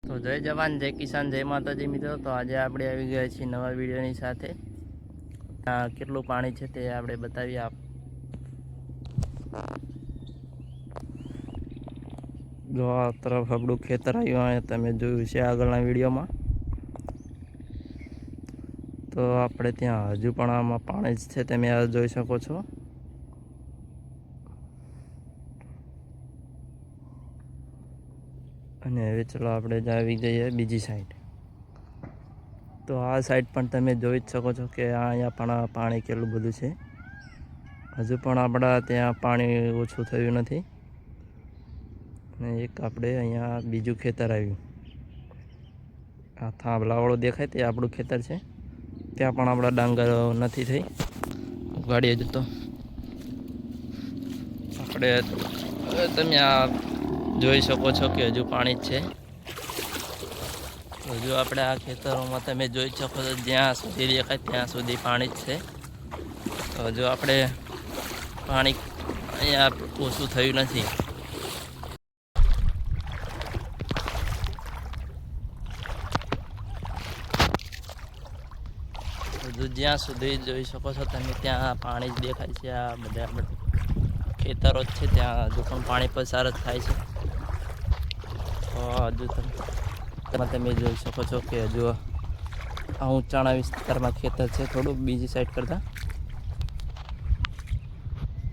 તો જય જવાન જય કિસાન જય માતાજી મિત્રો। તો આજે આપણે આવી ગયા છીએ નવા વિડીયોની સાથે। આ કેટલું પાણી છે તે આપણે બતાવીએ આપ। જો આ તરફ આપણું ખેતર આવ્યું હોય તમે જોયું છે આગળના વિડીયોમાં। તો આપણે ત્યાં હજુ પણ આમાં પાણી જ છે તમે આ જોઈ શકો છો। અને હવે ચલો આપણે જ આવી જઈએ બીજી સાઈડ। તો આ સાઈડ પણ તમે જોઈ જ શકો છો કે અહીંયા પણ પાણી કેટલું બધું છે। હજુ પણ આપણા ત્યાં પાણી ઓછું થયું નથી। અને એક આપણે અહીંયા બીજું ખેતર આવ્યું, આ થાંભલાવાળું દેખાય તે આપણું ખેતર છે। ત્યાં પણ આપણા ડાંગર નથી થઈ ઉગાડીએ જ। તો આપણે તમે આ જોઈ શકો છો કે હજુ પાણી જ છે। હજુ આપણે આ ખેતરોમાં તમે જોઈ શકો છો જ્યાં સુધી દેખાય ત્યાં સુધી પાણી જ છે। તો હજુ આપણે પાણી અહીંયા ઓછું થયું નથી। હજુ જ્યાં સુધી જોઈ શકો છો તમે ત્યાં પાણી જ દેખાય છે। આ બધા ખેતરો જ છે ત્યાં હજુ પણ પાણી પસાર જ થાય છે। તો હજુ તમે જોઈ શકો છો કે હજુ આ ઊંચાણા વિસ્તારમાં ખેતર છે થોડુંક બીજી સાઈડ કરતાં।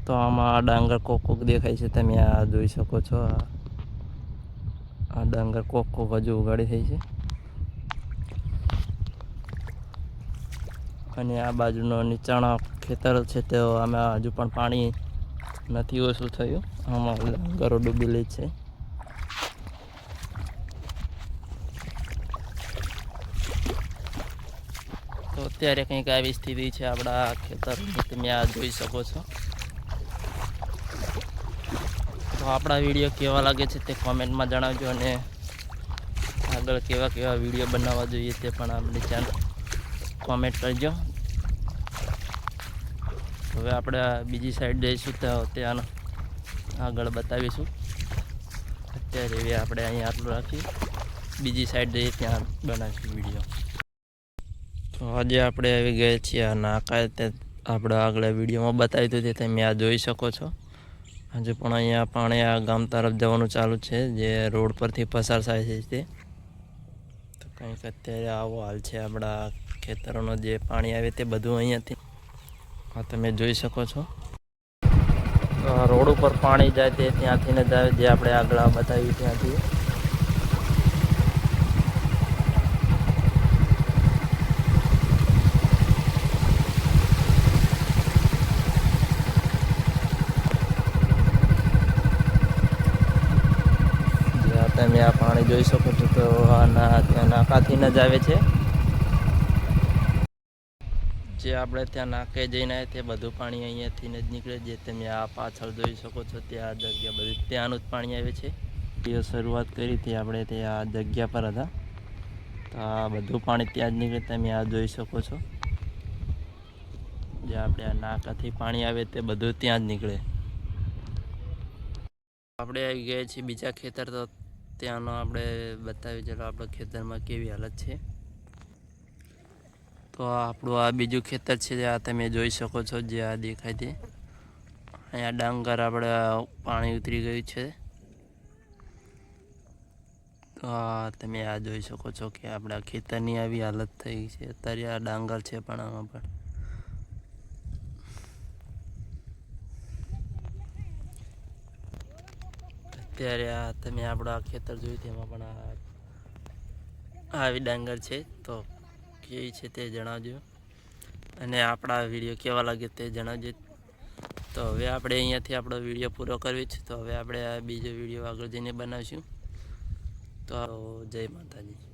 તો આમાં ડાંગર કોક દેખાય છે તમે આ જોઈ શકો છો। આ ડાંગર કોક હજુ ઉગાડી થઈ છે। અને આ બાજુનો નીચાણા ખેતર છે તો આમાં હજુ પણ પાણી નથી ઓછું થયું, આમાં ડાંગરો ડૂબેલી છે। તો અત્યારે કંઈક આવી સ્થિતિ છે આપણા ખેતરની તમે આ જોઈ શકો છો। તો આપણા વિડીયો કેવા લાગે છે તે કોમેન્ટમાં જણાવજો, અને આગળ કેવા કેવા વિડીયો બનાવવા જોઈએ તે પણ આપણી ચેનલ કોમેન્ટ કરજો। હવે આપણે બીજી સાઈડ જઈશું તો ત્યાં આગળ બતાવીશું। અત્યારે હવે આપણે અહીંયા આટલું રાખી બીજી સાઈડ જઈએ ત્યાં બનાવીશું વિડીયો। તો આજે આપણે આવી ગયા છીએ આ નાકા, તે આપણે આગળ વિડીયોમાં બતાવ્યું હતું તે તમે આ જોઈ શકો છો। હજુ પણ અહીંયા પાણી આ ગામ તરફ જવાનું ચાલુ છે જે રોડ પરથી પસાર થાય છે તે। તો કંઈક અત્યારે આવો હાલ છે આપણા ખેતરોનો, જે પાણી આવે તે બધું અહીંયાથી આ તમે જોઈ શકો છો। રોડ ઉપર પાણી જાય તે ત્યાંથી ને જાય જે આપણે આગળ બતાવ્યું ત્યાંથી। તમે આ પાણી જોઈ શકો છો તો ત્યાં નાકાથી જ આવે છે, જે આપણે ત્યાં નાકે જઈને તે બધું પાણી અહીંયાથી જ નીકળે। જે તમે આ પાછળ જોઈ શકો છો ત્યાં જગ્યા બધી ત્યાંનું જ પાણી આવે છે। તે શરૂઆત કરી હતી આપણે તે આ જગ્યા પર હતા, તો આ બધું પાણી ત્યાં જ નીકળે તમે આ જોઈ શકો છો। જે આપણે આ નાકાથી પાણી આવે તે બધું ત્યાં જ નીકળે। આપણે આવી ગયા છીએ બીજા ખેતર, તો ત્યાંનો આપણે બતાવી ચાલો આપણા ખેતરમાં કેવી હાલત છે। તો આપણું આ બીજું ખેતર છે આ તમે જોઈ શકો છો જે આ દેખાય તે। અહીંયા ડાંગર આપણે પાણી ઉતરી ગયું છે। તો તમે આ જોઈ શકો છો કે આપણા ખેતરની આવી હાલત થઈ છે। અત્યારે આ ડાંગર છે પણ આમાં પણ અત્યારે આ તમે આપણા ખેતર જોયું તેમાં પણ આવી ડાંગર છે। તો કેવી છે તે જણાવજો, અને આપણા વિડીયો કેવા લાગે તે જણાવજો। તો હવે આપણે અહીંયાથી આપણો વિડીયો પૂરો કરવી છે, તો હવે આપણે આ બીજો વિડીયો આગળ જઈને બનાવીશું। તો જય માતાજી।